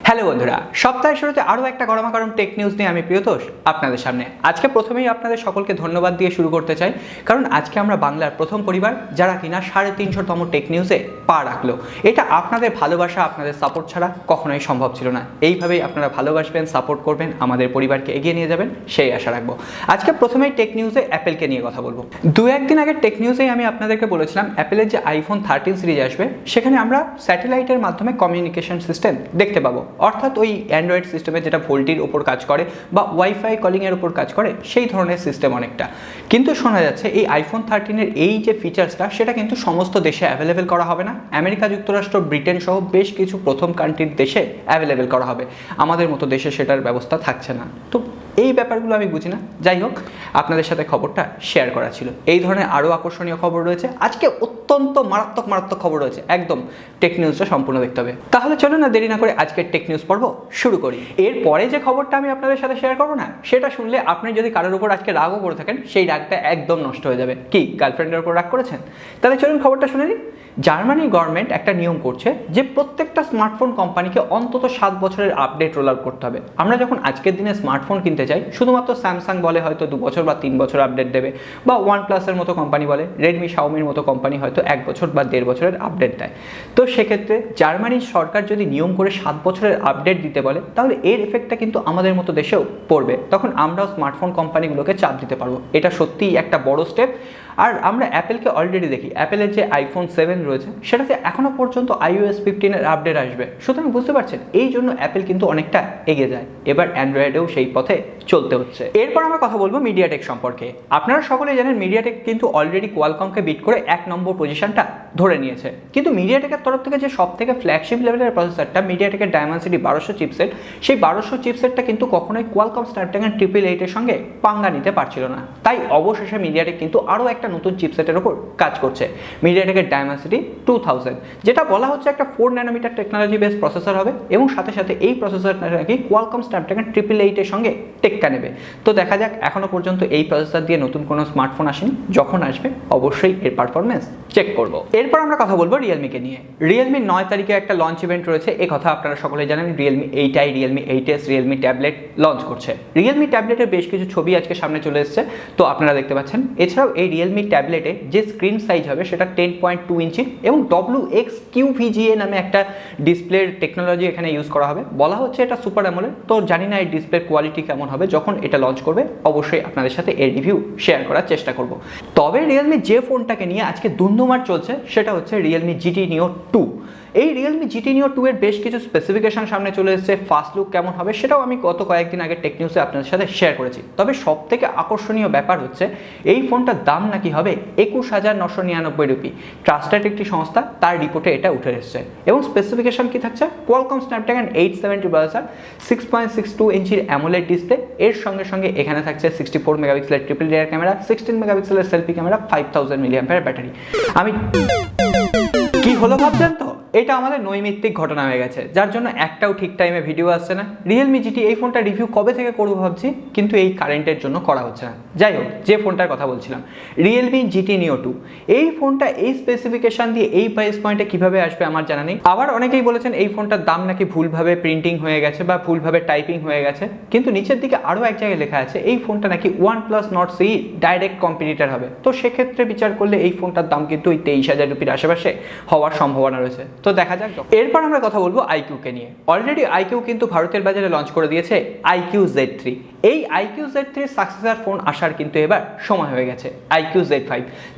Hello বন্ধুরা, সপ্তাহের শুরুতে আরও একটা গরমাগরম টেক নিউজ নিয়ে আমি প্রিয়তোষ আপনাদের সামনে। আজকে প্রথমেই আপনাদের সকলকে ধন্যবাদ দিয়ে শুরু করতে চাই, কারণ আজকে আমরা বাংলার প্রথম পরিবার যারা কিনা 350তম টেক নিউজে পা রাখলো। এটা আপনাদের ভালোবাসা, আপনাদের সাপোর্ট ছাড়া কখনোই সম্ভব ছিল না। এইভাবেই আপনারা ভালোবাসবেন, সাপোর্ট করবেন, আমাদের পরিবারকে এগিয়ে নিয়ে যাবেন, সেই আশা রাখবো। আজকে প্রথমেই টেক নিউজে অ্যাপেলকে নিয়ে কথা বলবো। দু একদিন আগে টেক নিউজেই আমি আপনাদেরকে বলেছিলাম অ্যাপেলের যে আইফোন 13 সিরিজ আসবে সেখানে আমরা স্যাটেলাইটের মাধ্যমে কমিউনিকেশন সিস্টেম দেখতে পাবো, অর্থাৎ ওই অ্যান্ড্রয়েড সিস্টেমে যেটা ভোল্টির ওপর কাজ করে বা ওয়াইফাই কলিংয়ের ওপর কাজ করে সেই ধরনের সিস্টেম অনেকটা। কিন্তু শোনা যাচ্ছে এই আইফোন 13-এর এই যে ফিচার্সটা সেটা কিন্তু সমস্ত দেশে অ্যাভেলেবেল করা হবে না। আমেরিকা যুক্তরাষ্ট্র, ব্রিটেন সহ বেশ কিছু প্রথম কান্ট্রির দেশে অ্যাভেলেবেল করা হবে, আমাদের মতো দেশে সেটার ব্যবস্থা থাকছে না। তো এই ব্যাপারগুলো আমি বুঝি না, যাই হোক আপনাদের সাথে খবরটা শেয়ার করা ছিল। এই ধরনের আরও আকর্ষণীয় খবর রয়েছে আজকে, অত্যন্ত মারাত্মক খবর রয়েছে, একদম টেক নিউজটা সম্পূর্ণ দেখতে হবে। তাহলে চলুন না দেরি না করে আজকের টেক নিউজ পর্ব শুরু করি। এরপরে যে খবরটা আমি আপনাদের সাথে শেয়ার করবো না, সেটা শুনলে আপনি যদি কারোর উপর আজকে রাগও করে থাকেন, সেই রাগটা একদম নষ্ট হয়ে যাবে। কি গার্লফ্রেন্ডের উপর রাগ করেছেন? তাহলে চলুন খবরটা শুনে নিই। জার্মানি গভর্নমেন্ট একটা নিয়ম করছে যে প্রত্যেকটা স্মার্টফোন কোম্পানিকে অন্তত 7 বছরের আপডেট রোল আউট করতে হবে। আমরা যখন আজকের দিনে স্মার্টফোন কিনতে চাই, শুধুমাত্র স্যামসাং বলে হয়তো 2 বছর বা 3 বছর আপডেট দেবে, বা OnePlus-এর মতো কোম্পানি বলে, রেডমি, শাওমির মতো কোম্পানি হয়তো 1 বছর বা 1.5 বছরের আপডেট দেয়। তো সেক্ষেত্রে জার্মানির সরকার যদি নিয়ম করে 7 বছরের আপডেট দিতে বলে, তাহলে এর এফেক্টটা কিন্তু আমাদের মতো দেশেও পড়বে। তখন আমরাও স্মার্টফোন কোম্পানিগুলোকে চাপ দিতে পারবো। এটা সত্যিই একটা বড় স্টেপ। আর আমরা অ্যাপেলকে অলরেডি দেখি, অ্যাপেলের যে আইফোন 7 রয়েছে সেটাতে এখনও পর্যন্ত iOS 15-এর আপডেট আসবে। সুতরাং বুঝতে পারছেন, এই জন্য অ্যাপেল কিন্তু অনেকটা এগিয়ে যায়। এবার অ্যান্ড্রয়েডেও সেই পথে চলতে হচ্ছে। এরপর আমরা কথা বলবো মিডিয়াটেক সম্পর্কে। আপনারা সকলেই জানেন মিডিয়াটেক কিন্তু অলরেডি কোয়ালকমকে বিট করে 1 নম্বর পজিশনটা ধরে নিয়েছে। কিন্তু মিডিয়াটেকের তরফ থেকে যে সব থেকে ফ্ল্যাগশিপ লেভেলের প্রসেসরটা, মিডিয়াটেকের ডায়মেনসিটি 1200 চিপসেট, সেই 1200 চিপসেটটা কিন্তু কখনোই কোয়ালকম স্ন্যাপড্রাগন 888-এর সঙ্গে পাঙ্গা নিতে পারছিল না। তাই অবশেষে মিডিয়াটেক কিন্তু আরও একটা নতুন চিপসেটের উপর কাজ করছে, মিডিয়াটেকের ডায়মেনসিটি 2000, যেটা বলা হচ্ছে একটা 4 ন্যানোমিটার টেকনোলজি বেস প্রসেসর হবে, এবং সাথে সাথে এই প্রসেসরটা নাকি কোয়ালকম স্ন্যাপড্রাগন 888-এর সঙ্গে টেক্কা নেবে। তো দেখা যাক, এখনো পর্যন্ত এই প্রসেসর দিয়ে নতুন কোনো স্মার্টফোন আসেনি, যখন আসবে অবশ্যই এর পারফরমেন্স চেক করব। এরপর আমরা কথা বলবো রিয়েলমিকে নিয়ে। রিয়েলমি 9 তারিখে একটা লঞ্চ ইভেন্ট রয়েছে, এই কথা আপনারা সকলেই জানেন। Realme 8i, Realme 8s, Realme tablet launch করছে। রিয়েলমি ট্যাবলেটের বেশ কিছু ছবি আজকে সামনে চলে এসেছে, তো আপনারা দেখতে পাচ্ছেন। এছাড়াও এই রিয়েলমি ট্যাবলেটে যে স্ক্রিন সাইজ হবে সেটা 10.2 ইঞ্চি, এবং WXQVGA নামে একটা ডিসপ্লের টেকনোলজি এখানে ইউজ করা হবে। বলা হচ্ছে এটা সুপার অ্যামোলেড। তো জানি না এই ডিসপ্লের কোয়ালিটি কেমন হবে, যখন এটা লঞ্চ করবে অবশ্যই আপনাদের সাথে এর রিভিউ শেয়ার করার চেষ্টা করব। তবে রিয়েলমি যে ফোনটাকে নিয়ে আজকে ধুন্ধুমার চলছে সেটা হচ্ছে রিয়েলমি GT Neo 2। এই রিয়েলমি GT Neo 2 এর বেশ কিছু স্পেসিফিকেশন সামনে চলে এসেছে। ফার্স্ট লুক কেমন হবে সেটাও আমি গত কয়েকদিন আগে টেক নিউজে আপনাদের সাথে শেয়ার করেছি। তবে সব থেকে আকর্ষণীয় ব্যাপার হচ্ছে এই ফোনটার দাম নাকি হবে 21,999 রুপি। ট্রাস্টেড একটি সংস্থা, তার রিপোর্টে এটা উঠে এসেছে। এবং স্পেসিফিকেশন কি থাকছে? কোয়ালকম স্ন্যাপড্রাগন 870 প্রসেসর, 6.62 ইঞ্চির অ্যামোলেড ডিসপ্লে, এর সঙ্গে সঙ্গে এখানে থাকছে 64 মেগাপিক্সেলের ট্রিপল রিয়ার ক্যামেরা, 16 মেগাপিক্সেলের সেলফি ক্যামেরা, 5000 mAh ব্যাটারি। আমি কি হলো ভাবছেন তো? এটা আমাদের নৈমিত্তিক ঘটনা হয়ে গেছে, যার জন্য একটাও ঠিক টাইমে ভিডিও আসছে না। রিয়েলমি GT এই ফোনটা রিভিউ কবে থেকে করবো ভাবছি, কিন্তু এই কারেন্টের জন্য করা হচ্ছে না। যাই হোক, যে ফোনটার কথা বলছিলাম, রিয়েলমি GT Neo 2, এই ফোনটা এই স্পেসিফিকেশন দিয়ে এই প্রাইস পয়েন্টে কিভাবে আসবে আমার জানা নেই। আবার অনেকেই বলেছেন এই ফোনটার দাম নাকি ভুলভাবে প্রিন্টিং হয়ে গেছে বা ভুলভাবে টাইপিং হয়ে গেছে, কিন্তু নিচের দিকে আরও এক জায়গায় লেখা আছে এই ফোনটা নাকি OnePlus Nord CE direct competitor হবে। তো সেক্ষেত্রে বিচার করলে এই ফোনটার দাম কিন্তু ওই 23,000 রুপির আশেপাশে হওয়ার সম্ভাবনা রয়েছে। তো দেখা যাক। এরপর আমরা কথা বলবো iQOO কে নিয়ে। অলরেডি iQOO কিন্তু ভারতের বাজারে লঞ্চ করে দিয়েছে iQOO Z3। এই iQOO Z3 সাকসেসর ফোন আসার কিন্তু এবার সময় হয়ে গেছে, iQOO Z5।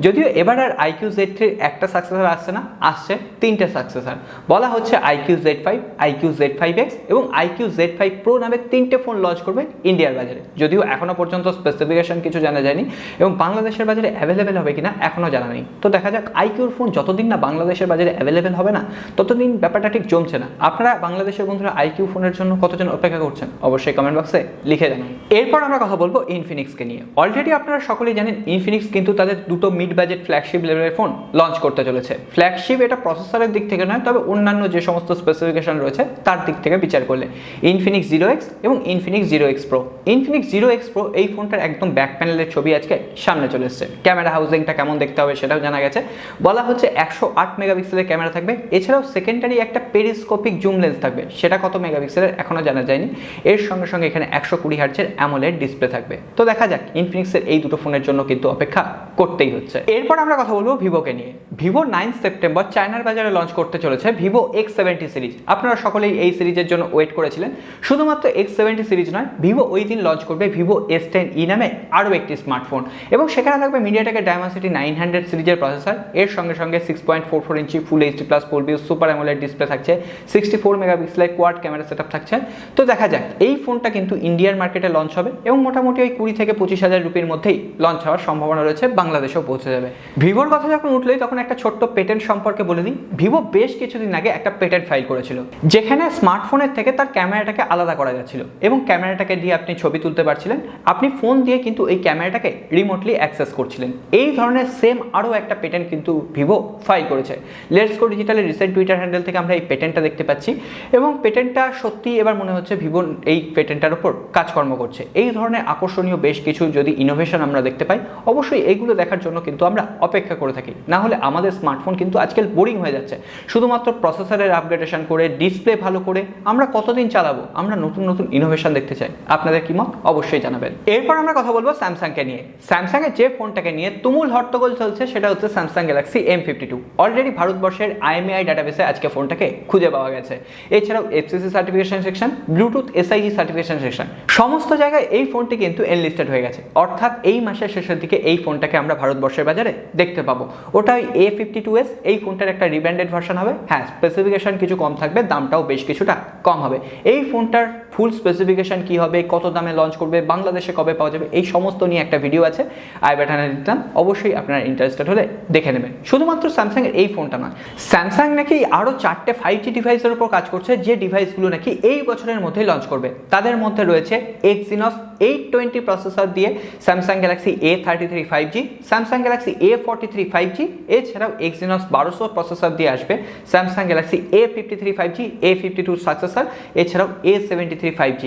যদিও এবার আর iQOO Z3 একটা সাকসেসর আসছে না, আসছে 3টে সাকসেসর। বলা হচ্ছে iQOO Z5, iQOO Z5X এবং iQOO Z5 Pro নামে 3টে ফোন লঞ্চ করবে ইন্ডিয়ার বাজারে। যদিও এখনো পর্যন্ত স্পেসিফিকেশন কিছু জানা যায়নি, এবং বাংলাদেশের বাজারে অ্যাভেলেবেল হবে কিনা এখনো জানা নেই। তো দেখা যাক, iQOOর ফোন যতদিন না বাংলাদেশের বাজারে অ্যাভেলেবেল হবে না, ততদিন ব্যাপারটা ঠিক জমছে না। আপনারা বাংলাদেশের বন্ধুরা iQOO ফোনের জন্য কতজন অপেক্ষা করছেন অবশ্যই কমেন্ট বক্সে লিখে জানান। এরপর আমরা কথা বলবো ইনফিনিক্সকে নিয়ে। অলরেডি আপনারা সকলেই জানেন ইনফিনিক্স কিন্তু তাদের দুটো মিড বাজেট ফ্ল্যাগশিপ লেভেলের ফোন লঞ্চ করতে চলেছে। ফ্ল্যাগশিপ এটা প্রসেসরের দিক থেকে নয়, তবে অন্যান্য যে সমস্ত স্পেসিফিকেশন রয়েছে তার দিক থেকে বিচার করলে ইনফিনিক্স জিরো এক্স এবং Infinix zero x pro. Infinix zero x pro এই ফোনটার একদম ব্যাক প্যানেলের ছবি আজকে সামনে চলে এসেছে। ক্যামেরা হাউজিংটা কেমন দেখতে হবে সেটাও জানা গেছে। বলা হচ্ছে 108 মেগাপিক্সেলের ক্যামেরা থাকবে, এছাড়াও সেকেন্ডারি একটা পেরিস্কোপিক জুম লেন্স থাকবে, সেটা কত মেগাপিক্সেলের এখনও জানা যায়নি। এর সঙ্গে সঙ্গে এখানে 120 হার্টজের অ্যামোলেড ডিসপ্লে থাকবে। তো দেখা যাক, ইনফিনিক্সের এই দুটো ফোনের জন্য কিন্তু অপেক্ষা করতেই হচ্ছে। এরপর আমরা কথা বলবো ভিভোকে নিয়ে। ভিভো 9 সেপ্টেম্বর চায়নার বাজারে লঞ্চ করতে চলেছে ভিভো X70 সিরিজ। আপনারা সকলেই এই সিরিজের জন্য ওয়েট করেছিলেন। শুধুমাত্র X70 সিরিজ নয়, ভিভো ওই দিন লঞ্চ করবে ভিভো S10e নামে আরও একটি স্মার্টফোন, এবং সেখানে থাকবে মিডিয়াটেকের ডায়মেনসিটি 900 সিরিজের প্রসেসর। এর সঙ্গে সঙ্গে 6.44 inch full HD plus full view super AMOLED display থাকছে, 64 মেগাপিক্সেলের কোয়াড ক্যামেরা সেটআপ থাকছে। তো দেখা যাক, এই ফোনটা কিন্তু ইন্ডিয়ান মার্কেটে লঞ্চ হবে এবং মোটামুটি ওই 20 থেকে 25,000 রুপির মধ্যেই লঞ্চ হওয়ার সম্ভাবনা রয়েছে, বাংলাদেশেও পৌঁছে যাবে। ভিভোর কথা যখন উঠলেই তখন একটা ছোট্ট পেটেন্ট সম্পর্কে বলে দিই। ভিভো বেশ কিছুদিন আগে একটা পেটেন্ট ফাইল করেছিল, যেখানে স্মার্টফোনের থেকে তার ক্যামেরাটাকে আলাদা করা যাচ্ছিল এবং ক্যামেরাটাকে দিয়ে আপনি ছবি তুলতে পারছিলেন। আপনি ফোন দিয়ে কিন্তু এই ক্যামেরাটাকে রিমোটলি অ্যাক্সেস করছিলেন। এই ধরনের সেম আরও একটা পেটেন্ট কিন্তু ভিভো ফাইল করেছে। লেটস গো ডিজিটালের রিসেন্ট টুইটার হ্যান্ডেল থেকে আমরা এই পেটেন্টটা দেখতে পাচ্ছি, এবং পেটেন্টটা সত্যি এবার মনে হচ্ছে ভিভো এই পেটেন্টটার উপর কাজকর্ম করছে। এই ধরনের আকর্ষণীয় বেশ কিছু যদি ইনোভেশন আমরা দেখতে পাই, অবশ্যই এইগুলো দেখার জন্য কিন্তু আমরা অপেক্ষা করে থাকি। না হলে আমাদের স্মার্টফোন কিন্তু আজকাল বোরিং হয়ে যাচ্ছে। শুধুমাত্র প্রসেসরের আপগ্রেডেশন করে, ডিসপ্লে ভালো করে আমরা কতদিন চালাবো? আমরা নতুন নতুন ইনোভেশন দেখতে চাই। আপনাদের কি মত অবশ্যই জানাবেন। এরপর আমরা কথা বলবো স্যামসাংকে নিয়ে। স্যামসাংয়ের যে ফোনটাকে নিয়ে তুমুল হট্টগোল চলছে সেটা হচ্ছে স্যামসাং গ্যালাক্সি M52। অলরেডি ভারতবর্ষের IMEI ডাটাবেসে আজকে ফোনটাকে খুঁজে পাওয়া গেছে। এছাড়াও FCC certification section, Bluetooth SIG certification section, সমস্ত জায়গায় এই ফোনটি কিন্তু এনলিস্টেড হয়ে গেছে। অর্থাৎ এই মাসের শেষের দিকে এই ফোনটাকে আমরা ভারতবর্ষের বাজারে দেখতে পাবো। ওটা ওই A52s, এই ফোনটার একটা রিব্র্যান্ডেড ভার্সন হবে। হ্যাঁ, স্পেসিফিকেশন কিছু কম থাকবে, দামটাও বেশ কিছুটা কম হবে। এই ফোনটার ফুল স্পেসিফিকেশন কি হবে, কত দামে লঞ্চ করবে, বাংলাদেশে কবে পাওয়া যাবে, এই সমস্ত নিয়ে একটা ভিডিও আছে, আই বাটনে দিতাম, অবশ্যই আপনারা ইন্টারেস্টেড হলে দেখে নেবেন। শুধুমাত্র স্যামসাংয়ের এই ফোনটা নয়, স্যামসাং নাকি আরও 4টে 5G ডিভাইসের উপর কাজ করছে, যে ডিভাইসগুলো নাকি এই বছরের মধ্যেই লঞ্চ করবে। তাদের মধ্যে রয়েছে Exynos 820 প্রসেসর দিয়ে Samsung Galaxy A33 5G, Samsung Galaxy A43 5G, এছাড়াও Exynos 1200 প্রসেসর দিয়ে আসবে Samsung Galaxy A53 5G, A52 successor, এছাড়াও A73 5G।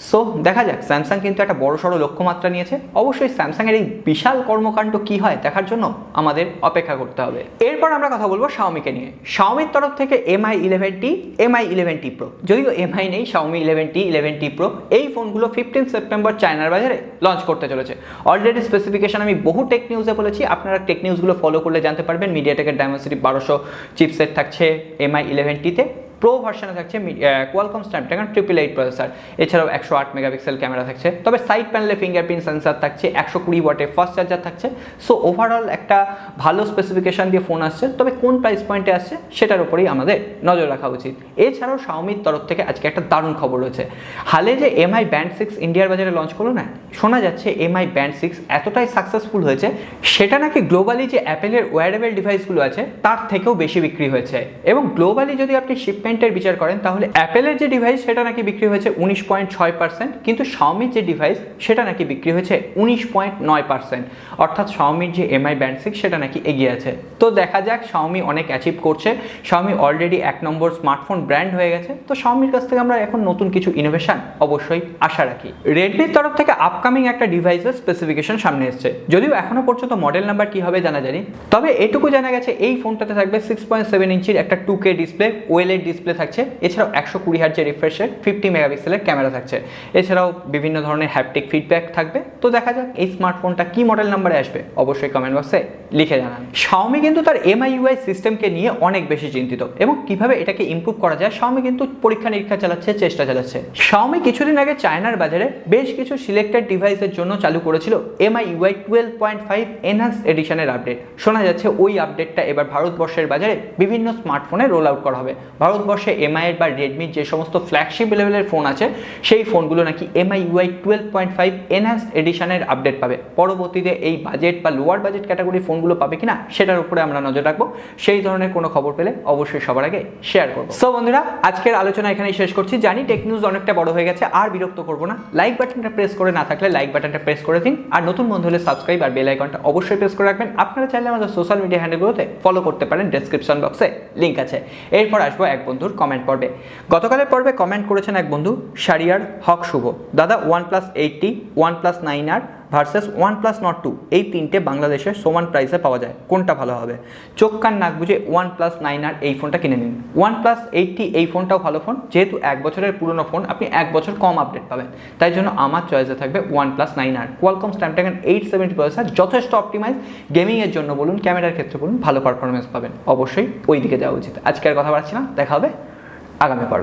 সো দেখা যাক, স্যামসাং কিন্তু একটা বড়সড় লক্ষ্যমাত্রা নিয়েছে। অবশ্যই স্যামসাংয়ের এই বিশাল কর্মকাণ্ড কি হয় দেখার জন্য আমাদের অপেক্ষা করতে হবে। এরপর আমরা কথা বলবো শাওমিকে নিয়ে। শাওমির তরফ থেকে MI 11T, MI 11T Pro, যদিও MI নেই, শাওমি 11T, 11T Pro, এই ফোনগুলো 15 সেপ্টেম্বর চায়নার বাজারে লঞ্চ করতে চলেছে। অলরেডি স্পেসিফিকেশন আমি বহু টেক নিউজে বলেছি, আপনারা টেক নিউজগুলো ফলো করলে জানতে পারবেন। মিডিয়াটেকের ডায়মেনসিটি 1200 চিপসেট থাকছে MI 11T-তে। প্রো ভার্সনে থাকছে কোয়ালকম স্ন্যাপড্রাগন 888 প্রসেসর, এছাড়াও 108 মেগাপিক্সেল ক্যামেরা থাকছে। তবে সাইড প্যানেলে ফিঙ্গারপ্রিন্ট সেন্সার থাকছে, 120 ওয়াটের ফাস্ট চার্জার থাকছে। সো ওভারঅল একটা ভালো স্পেসিফিকেশন দিয়ে ফোন আসছে, তবে কোন প্রাইস পয়েন্টে আসছে সেটার উপরেই আমাদের নজর রাখা উচিত। এছাড়াও শাওমির তরফ থেকে আজকে একটা দারুণ খবর রয়েছে। হালে যে MI Band 6 ইন্ডিয়ার বাজারে লঞ্চ করলো না, শোনা যাচ্ছে MI Band 6 এতটাই সাকসেসফুল হয়েছে, সেটা নাকি গ্লোবালি যে অ্যাপেলের ওয়্যারেবল ডিভাইসগুলো আছে তার থেকেও বেশি বিক্রি হয়েছে। এবং গ্লোবালি যদি আপনি শিপমেন্টের বিচার করেন, তাহলে অ্যাপেলের যে ডিভাইস সেটা নাকি বিক্রি হয়েছে 19.6%, কিন্তু শাওমির যে ডিভাইস সেটা নাকি বিক্রি হয়েছে 19.9%। অর্থাৎ শাওমির যে MI Band 6 সেটা নাকি এগিয়ে আছে। তো দেখা যাক, শাওমি অনেক অ্যাচিভ করছে। শাওমি অলরেডি 1 নম্বর স্মার্টফোন ব্র্যান্ড হয়ে গেছে। তো শাওমির কাছ থেকে আমরা এখন নতুন কিছু ইনোভেশন অবশ্যই আশা রাখি। রেডমির তরফ থেকে আপকামিং একটা ডিভাইসের স্পেসিফিকেশন সামনে এসছে, যদিও এখনো পর্যন্ত মডেল নাম্বার কি হবে জানা যায়নি। তবে এটুকু জানা গেছে, এই ফোনটাতে থাকবে 6.7 ইঞ্চির একটা 2K ডিসপ্লে, OLED ডিসপ্লে থাকছে। এছাড়াও 120 হার্টজের রিফ্রেশ রেট, 50 মেগাপিক্সেলের ক্যামেরা থাকছে। এছাড়াও বিভিন্ন ধরনের হ্যাপটিক ফিডব্যাক থাকবে। তো দেখা যাক এই স্মার্টফোনটা কি মডেল নাম্বারে আসবে, অবশ্যই কমেন্ট বক্সে লিখে জানান। শাওমি কিন্তু তার MIUI সিস্টেমকে নিয়ে অনেক বেশি চিন্তিত, এবং কিভাবে এটাকে ইমপ্রুভ করা যায় শাওমি কিন্তু পরীক্ষা নিরীক্ষা চালাচ্ছে, চেষ্টা চালাচ্ছে। শাওমি কিছুদিন আগে চায়নার বাজারে বেশ কিছু সিলেক্টেড ডিভাইসের জন্য চালু করেছিল MIUI 12.5 এনহান্সড এডিশনের আপডেট। শোনা যাচ্ছে ওই আপডেটটা এবার ভারতবর্ষের বাজারে বিভিন্ন স্মার্টফোনে রোল আউট করা হবে। ভারতবর্ষ ভারতবর্ষে এমআইয়ের বা রেডমির যে সমস্ত ফ্ল্যাগশিপ লেভেলের ফোন আছে সেই ফোনগুলো নাকি এমআই ইউআই 12.5 এনহ্যান্স এডিশনের আপডেট পাবে। পরবর্তীতে এই বাজেট বা লোয়ার বাজেট ক্যাটাগরি ফোনগুলো পাবে কিনা সেটার উপরে আমরা নজর রাখবো। সেই ধরনের কোনো খবর পেলে অবশ্যই সবার আগে শেয়ার করবো। সো বন্ধুরা, আজকের আলোচনা এখানেই শেষ করছি। জানি টেক নিউজ অনেকটা বড় হয়ে গেছে, আর বিরক্ত করবো না। লাইক বাটনটা প্রেস করে না থাকলে লাইক বাটনটা প্রেস করে দিন, আর নতুন বন্ধু হলে সাবস্ক্রাইব আর বেল আইকনটা অবশ্যই প্রেস করে রাখবেন। আপনারা চাইলে আমাদের সোশ্যাল মিডিয়া হ্যান্ডেলগুলোতে ফলো করতে পারেন, ডেসক্রিপশন বক্সে লিঙ্ক আছে। এরপর আসবো এক বন্ধুর কমেন্ট পর্বে। গতকালের পর্বে কমেন্ট করেছেন এক বন্ধু শারিয়ার হক শুভ। দাদা, OnePlus 8T, OnePlus 9R versus OnePlus Nord 2 এই তিনটে বাংলাদেশের সমান প্রাইসে পাওয়া যায়, কোনটা ভালো হবে? চোখ কান নাক বুঝে OnePlus 9R এই ফোনটা কিনে নিন। OnePlus 8T এই ফোনটাও ভালো ফোন, যেহেতু 1 বছরের পুরনো ফোন আপনি 1 বছর কম আপডেট পাবেন, তাই জন্য আমার চয়েসে থাকবে OnePlus 9R। Qualcomm Snapdragon 870 processor, যথেষ্ট অপটিমাইজ, গেমিংয়ের জন্য বলুন, ক্যামেরার ক্ষেত্রে বলুন, ভালো পারফরমেন্স পাবেন। অবশ্যই ওই দিকে যাওয়া উচিত। আজকে আর কথা বাড়ছি না, দেখা হবে আগামী পর্বে।